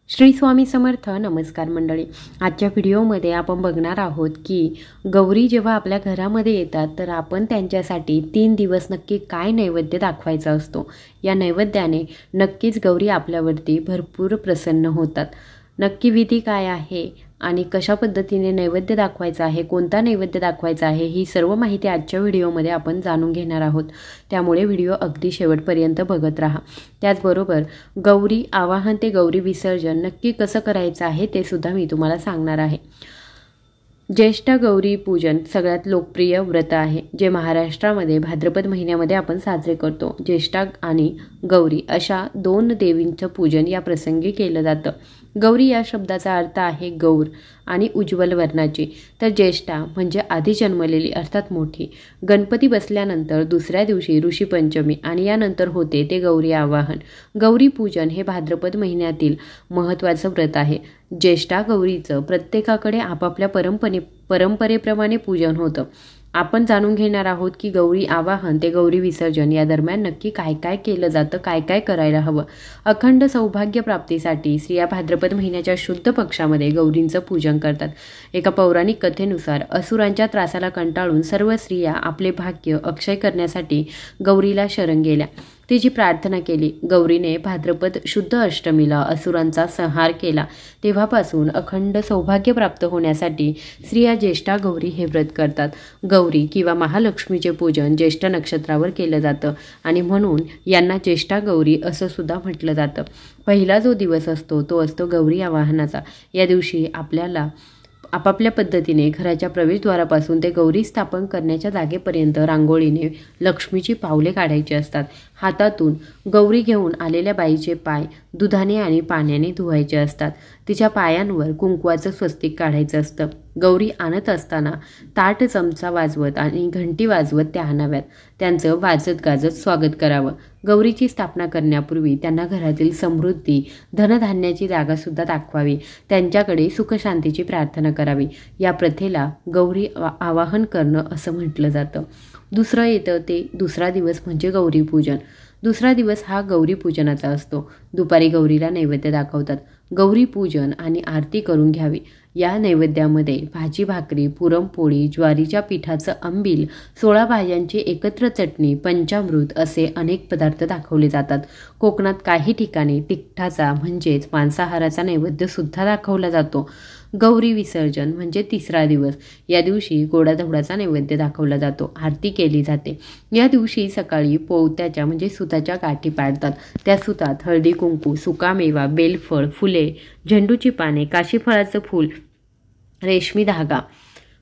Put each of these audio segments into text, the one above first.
श्री स्वामी समर्थ. नमस्कार मंडळी. आजच्या व्हिडिओमध्ये आपण बघणार आहोत की गौरी जेव्हा आपल्या घरामध्ये येतात तर आपण त्यांच्यासाठी 3 दिवस नक्की काय नैवेद्य दाखवायचा असतो. या नैवेद्याने नक्कीच गौरी आपल्यावरती भरपूर प्रसन्न होतात. नक्की विधी काय आहे आणि कशा पद्धतीने नैवेद्य दाखवायचा आहे, कोणता नैवेद्य दाखवायचा आहे, ही सर्व माहिती आजच्या व्हिडिओमध्ये आपण जाणून घेणार आहोत. त्यामुळे व्हिडिओ अगदी शेवटपर्यंत बघत राहा. त्याचबरोबर गौरी आवाहन ते गौरी विसर्जन नक्की कसं करायचं आहे ते सुद्धा मी तुम्हाला सांगणार आहे. ज्येष्ठ गौरी पूजन सगळ्यात लोकप्रिय व्रत आहे, जे महाराष्ट्रामध्ये भाद्रपद महिन्यामध्ये आपण साजरे करतो. ज्येष्ठा आणि गौरी अशा 2 देवींचं पूजन या प्रसंगी केलं जातं. गौरी या शब्दाचा अर्थ आहे गौर आणि उज्ज्वल वर्णाची. तर ज्येष्ठा म्हणजे आधी जन्मलेली अर्थात मोठी. गणपती बसल्यानंतर दुसऱ्या दिवशी ऋषीपंचमी आणि यानंतर होते ते गौरी आवाहन. गौरी पूजन हे भाद्रपद महिन्यातील महत्त्वाचं व्रत आहे. ज्येष्ठा गौरीचं प्रत्येकाकडे आपापल्या परंपरेप्रमाणे पूजन होतं. आपण जाणून घेणार आहोत की गौरी आवाहन ते गौरी विसर्जन या दरम्यान नक्की काय काय केलं जातं, काय काय करायला हवं. अखंड सौभाग्य प्राप्तीसाठी स्त्रिया भाद्रपद महिन्याच्या शुद्ध पक्षामध्ये गौरींचं पूजन करतात. एका पौराणिक कथेनुसार असुरांच्या त्रासाला कंटाळून सर्व स्त्रिया आपले भाग्य अक्षय करण्यासाठी गौरीला शरण गेल्या. तिची प्रार्थना केली. गौरीने भाद्रपद शुद्ध अष्टमीला असुरांचा संहार केला. तेव्हापासून अखंड सौभाग्य प्राप्त होण्यासाठी स्त्रिया ज्येष्ठा गौरी हे व्रत करतात. गौरी किंवा महालक्ष्मीचे पूजन ज्येष्ठ नक्षत्रावर केलं जातं आणि म्हणून यांना ज्येष्ठा गौरी असं सुद्धा म्हटलं जातं. पहिला जो दिवस असतो तो असतो गौरी आवाहनाचा. या दिवशी आपल्याला आपापल्या पद्धतीने घराच्या प्रवेशद्वारापासून ते गौरी स्थापन करण्याच्या जागेपर्यंत रांगोळीने लक्ष्मीची पावले काढायची असतात. हातातून गौरी घेऊन आलेल्या बाईचे पाय दुधाने आणि पाण्याने धुवायचे असतात. तिच्या पायांवर कुंकवाचं स्वस्तिक काढायचं असतं. गौरी आणत असताना ताट चमचा वाजवत आणि घंटी वाजवत त्या आणाव्यात. त्यांचं वाजत गाजत स्वागत करावं. गौरीची स्थापना करण्यापूर्वी त्यांना घरातील समृद्धी, धनधान्याची जागासुद्धा दाखवावी. त्यांच्याकडे सुखशांतीची प्रार्थना करावी. या प्रथेला गौरी आवाहन करणं असं म्हटलं जातं. दुसरं येतं ते दुसरा दिवस म्हणजे गौरी पूजन. दुसरा दिवस हा गौरी पूजनाचा असतो. दुपारी गौरीला नैवेद्य दाखवतात. गौरी पूजन आणि आरती करून घ्यावी. या नैवेद्यामध्ये भाजी भाकरी, पुरणपोळी, ज्वारीच्या पिठाचं आंबील, 16 भाज्यांची एकत्र चटणी, पंचामृत असे अनेक पदार्थ दाखवले जातात. कोकणात काही ठिकाणी तिखटाचा म्हणजेच मांसाहाराचा नैवेद्यसुद्धा दाखवला जातो. गौरी विसर्जन म्हणजे तिसरा दिवस. या दिवशी गोडाधोडाचा नैवेद्य दाखवला जातो. आरती केली जाते. या दिवशी सकाळी पोवत्याच्या म्हणजे सुताच्या गाठी पाडतात. त्या सुतात हळदी कुंकू, सुकामेवा, बेलफळ, फुले, झेंडूची पाने, काशीफळाचं फूल, रेशमी धागा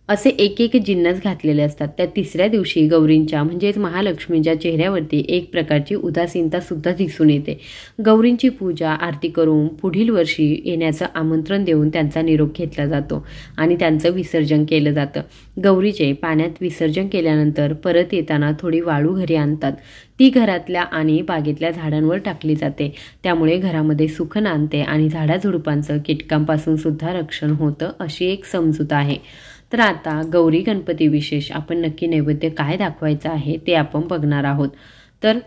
असे एक जिन्नस घातलेले असतात. त्या तिसऱ्या दिवशी गौरींच्या म्हणजेच महालक्ष्मींच्या चेहऱ्यावरती एक प्रकारची उदासीनता सुद्धा दिसून येते. गौरींची पूजा आरती करून पुढील वर्षी येण्याचं आमंत्रण देऊन त्यांचा निरोप घेतला जातो आणि त्यांचं विसर्जन केलं जातं. गौरीचे पाण्यात विसर्जन केल्यानंतर परत येताना थोडी वाळू घरी आणतात. ती घरातल्या आणि बागेतल्या झाडांवर टाकली जाते. त्यामुळे घरामध्ये सुख नांदते आणि झाडाझुडपांचं कीटकांपासून सुद्धा रक्षण होतं अशी एक समजूत आहे. तर आता गौरी गणपती विशेष आपण नक्की नैवेद्य काय दाखवायचं आहे ते आपण बघणार आहोत. तर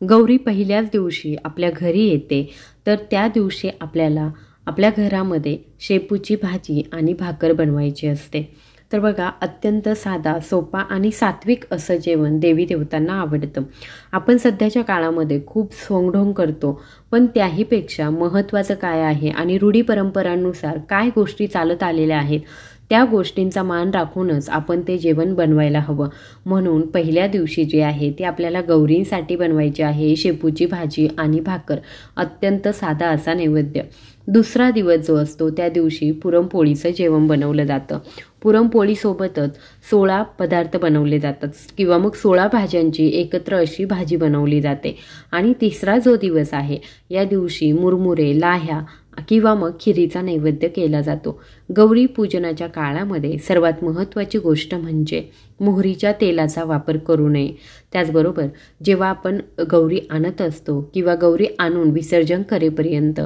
गौरी पहिल्याच दिवशी आपल्या घरी येते. तर त्या दिवशी आपल्याला आपल्या घरामध्ये शेपूची भाजी आणि भाकर बनवायची असते. तर बघा, अत्यंत साधा, सोपा आणि सात्विक असं जेवण देवी देवतांना आवडतं. आपण सध्याच्या काळामध्ये खूप सोंगढोंग करतो, पण त्याहीपेक्षा महत्त्वाचं काय आहे आणि रूढी परंपरांनुसार काय गोष्टी चालत आलेल्या आहेत त्या गोष्टींचा मान राखूनच आपण ते जेवण बनवायला हवं. म्हणून पहिल्या दिवशी जे आहे ते आपल्याला गौरींसाठी बनवायचे आहे शेपूची भाजी आणि भाकर. अत्यंत साधा असा नैवेद्य. दुसरा दिवस जो असतो त्या दिवशी पुरणपोळीचं जेवण बनवलं जातं. पुरणपोळीसोबतच 16 पदार्थ बनवले जातात किंवा मग 16 भाज्यांची एकत्र अशी भाजी बनवली जाते. आणि तिसरा जो दिवस आहे या दिवशी मुरमुरे, लाह्या किंवा मग खिरीचा नैवेद्य केला जातो. गौरी पूजनाच्या काळामध्ये सर्वात महत्त्वाची गोष्ट म्हणजे मोहरीच्या तेलाचा वापर करू नये. त्याचबरोबर जेव्हा आपण गौरी आणत असतो किंवा गौरी आणून विसर्जन करेपर्यंत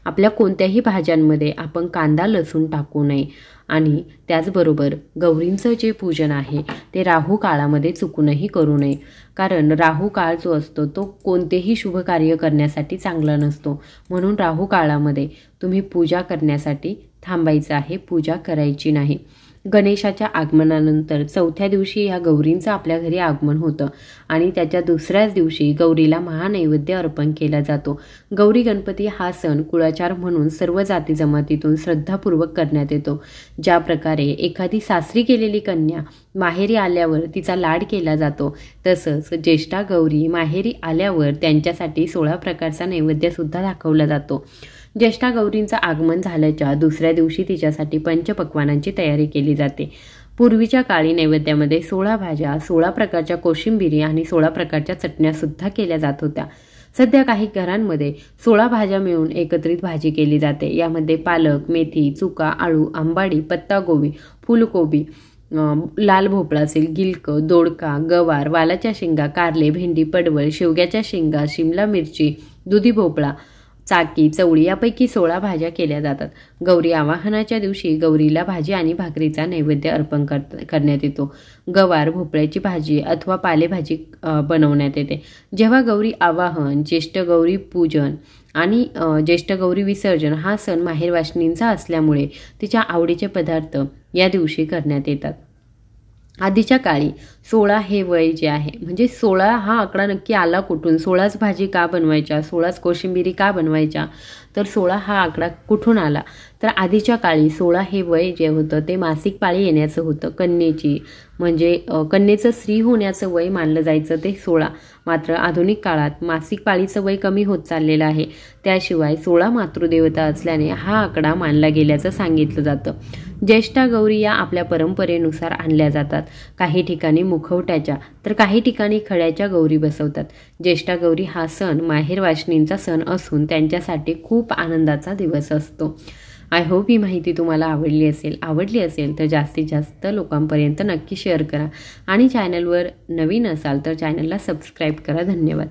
आपल्या कोणत्याही भाज्यांमध्ये आपण कांदा लसूण टाकू नये आणि त्याचबरोबर गौरींचं जे पूजन आहे ते राहू काळामध्ये चुकूनही करू नये, कारण राहू काळ जो असतो तो कोणतेही शुभ कार्य करण्यासाठी चांगला नसतो. म्हणून राहू काळामध्ये तुम्ही पूजा करण्यासाठी थांबायचं आहे, पूजा करायची नाही. गणेशाच्या आगमनानंतर चौथ्या दिवशी ह्या गौरींचं आपल्या घरी आगमन होतं आणि त्याच्या दुसऱ्याच दिवशी गौरीला महानैवेद्य अर्पण केला जातो. गौरी गणपती हा सण कुळाचार म्हणून सर्व जाती जमातीतून श्रद्धापूर्वक करण्यात येतो. ज्या प्रकारे एखादी सासरी केलेली कन्या माहेरी आल्यावर तिचा लाड केला जातो, तसंच ज्येष्ठा गौरी माहेरी आल्यावर त्यांच्यासाठी 16 प्रकारचा नैवेद्यसुद्धा दाखवला जातो. ज्येष्ठा गौरींचं आगमन झाल्याच्या दुसऱ्या दिवशी तिच्यासाठी पंचपक्वानांची तयारी केली जाते. पूर्वीच्या काळी नैवेद्यामध्ये 16 भाज्या, 16 प्रकारच्या कोशिंबिरी आणि 16 प्रकारच्या चटण्यासुद्धा केल्या जात होत्या. सध्या काही घरांमध्ये 16 भाज्या मिळून एकत्रित भाजी केली जाते. यामध्ये पालक, मेथी, चुका, आळू, आंबाडी, पत्तागोबी, फुलकोबी, लाल भोपळा असेल, गिलकं, दोडका, गवार, वालाच्या शेंगा, कारले, भेंडी, पडवळ, शेवग्याच्या शेंगा, शिमला मिरची, दुधी भोपळा, चाकी, चवळी यापैकी 16 भाज्या केल्या जातात. गौरी आवाहनाच्या दिवशी गौरीला भाजी आणि भाकरीचा नैवेद्य अर्पण करण्यात येतो. गवार, भोपळ्याची भाजी अथवा पालेभाजी बनवण्यात येते. जेव्हा गौरी आवाहन, ज्येष्ठ गौरी पूजन आणि ज्येष्ठ गौरी विसर्जन हा सण माहेरवाशिणींचा असल्यामुळे तिच्या आवडीचे पदार्थ या दिवशी करण्यात येतात. आधीच्या काळी 16 हे वय जे आहे, म्हणजे 16 हा आकडा नक्की आला कुठून, 16च भाजी का बनवायच्या, 16च कोशिंबिरी का बनवायच्या, तर 16 हा आकडा कुठून आला, तर आधीच्या काळी 16 हे वय जे होतं ते मासिक पाळी येण्याचं होतं. कन्येची म्हणजे कन्येचं स्त्री होण्याचं वय मानलं जायचं ते 16. मात्र आधुनिक काळात मासिक पाळीचं वय कमी होत चाललेलं आहे. त्याशिवाय 16 मातृदेवता असल्याने हा आकडा मानला गेल्याचं सांगितलं जातं. ज्येष्ठा गौरी या आपल्या परंपरेनुसार आणल्या जातात. काही ठिकाणी मुखवट्याच्या तर काही ठिकाणी खड्याच्या गौरी बसवतात. ज्येष्ठा गौरी हा सण माहेरवाशिणींचा सण असून त्यांच्यासाठी खूप आनंदाचा दिवस असतो. आय होप ही माहिती तुम्हाला आवडली असेल तर जास्तीत जास्त लोकांपर्यंत नक्की शेअर करा आणि चॅनलवर नवीन असाल तर चॅनलला सबस्क्राईब करा. धन्यवाद.